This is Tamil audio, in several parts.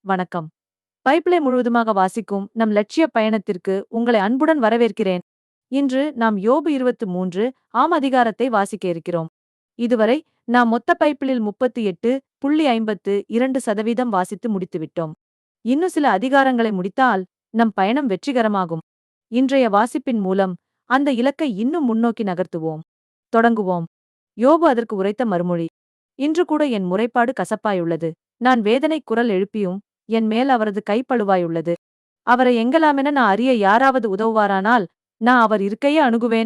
வணக்கம். பைபிளை முழுவதுமாக வாசிக்கும் நம் லட்சிய பயணத்திற்கு உங்களை அன்புடன் வரவேற்கிறேன். இன்று நாம் யோபு 23 ஆம் அதிகாரத்தை வாசிக்க இருக்கிறோம். இதுவரை நாம் மொத்த பைபிளில் 38.52% வாசித்து முடித்துவிட்டோம். இன்னும் சில அதிகாரங்களை முடித்தால் நம் பயணம் வெற்றிகரமாகும். இன்றைய வாசிப்பின் மூலம் அந்த இலக்கை இன்னும் முன்னோக்கி நகர்த்துவோம். தொடங்குவோம். யோபு அதற்கு உரைத்த மறுமொழி. இன்று கூட என் முறைப்பாடு கசப்பாயுள்ளது. நான் வேதனை குரல் எழுப்பியும் என் மேல் அவரது கைப்பழுவாயுள்ளது. அவரை எங்கலாமென நான் அறிய யாராவது உதவுவாரானால் நான் அவர் இருக்கையே அணுகுவேன்.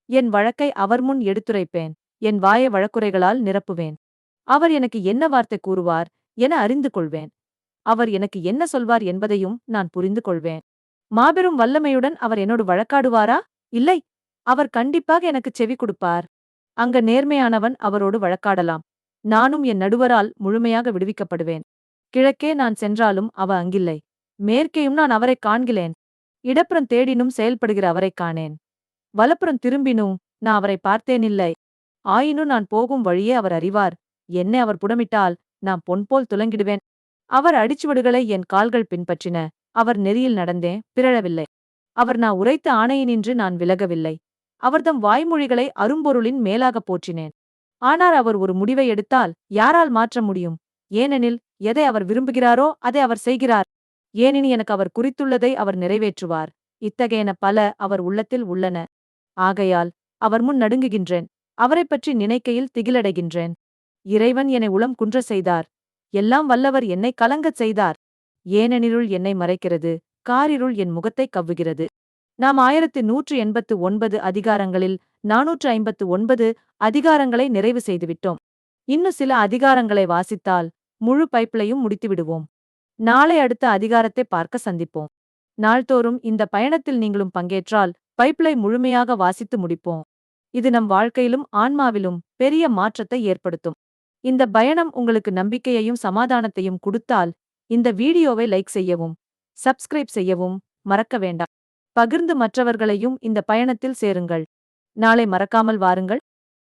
என் வழக்கை அவர் முன் எடுத்துரைப்பேன். என் வாயை வழக்குரைகளால் நிரப்புவேன். அவர் எனக்கு என்ன வார்த்தை கூறுவார் என அறிந்து கொள்வேன். அவர் எனக்கு என்ன சொல்வார் என்பதையும் நான் புரிந்து கொள்வேன். மாபெரும் வல்லமையுடன் அவர் என்னோடு வழக்காடுவாரா? இல்லை. அவர் கண்டிப்பாக எனக்குச் செவி கொடுப்பார். அங்க நேர்மையானவன் அவரோடு வழக்காடலாம். நானும் என் நடுவரால் முழுமையாக விடுவிக்கப்படுவேன். கிழக்கே நான் சென்றாலும் அவ அங்கில்லை. மேற்கேயும் நான் அவரைக் காண்கிலேன். இடப்புறம் தேடினும் செயல்படுகிற அவரைக் காணேன். வலப்புறம் திரும்பினும் நான் அவரை பார்த்தேனில்லை. ஆயினும் நான் போகும் வழியே அவர் அறிவார். என்னை அவர் புடமிட்டால் நான் பொன்போல் துலங்கிடுவேன். அவர் அடிச்சுவடுகளை என் கால்கள் பின்பற்றின. அவர் நெறியில் நடந்தேன், பிறழவில்லை. அவர் நான் உரைத்த ஆணையினின்று நான் விலகவில்லை. அவர்தம் வாய்மொழிகளை அரும்பொருளின் மேலாகப் போற்றினேன். ஆனால் அவர் ஒரு முடிவை எடுத்தால் யாரால் மாற்ற முடியும்? ஏனெனில் எதை அவர் விரும்புகிறாரோ அதை அவர் செய்கிறார். ஏனெனி எனக்கு அவர் குறித்துள்ளதை அவர் நிறைவேற்றுவார். இத்தகையன பல அவர் உள்ளத்தில் உள்ளன. ஆகையால் அவர் முன் நடுங்குகின்றேன். அவரைப் பற்றி நினைக்கையில் திகிலடைகின்றேன். இறைவன் என்னை உளம் குன்ற செய்தார். எல்லாம் வல்லவர் என்னை கலங்கச் செய்தார். ஏனெனிருள் என்னை மறைக்கிறது, காரிருள் என் முகத்தைக் கவ்வுகிறது. நாம் 1189 அதிகாரங்களில் 459 அதிகாரங்களை நிறைவு செய்துவிட்டோம். இன்னும் சில அதிகாரங்களை வாசித்தால் முழு பைபிளையும் முடித்துவிடுவோம். நாளை அடுத்த அதிகாரத்தை பார்க்க சந்திப்போம். நாள்தோறும் இந்த பயணத்தில் நீங்களும் பங்கேற்றால் பைபிளை முழுமையாக வாசித்து முடிப்போம். இது நம் வாழ்க்கையிலும் ஆன்மாவிலும் பெரிய மாற்றத்தை ஏற்படுத்தும். இந்த பயணம் உங்களுக்கு நம்பிக்கையையும் சமாதானத்தையும் கொடுத்தால் இந்த வீடியோவை லைக் செய்யவும், சப்ஸ்கிரைப் செய்யவும் மறக்க வேண்டாம். பகிர்ந்து மற்றவர்களையும் இந்த பயணத்தில் சேருங்கள். நாளை மறக்காமல் வாருங்கள்.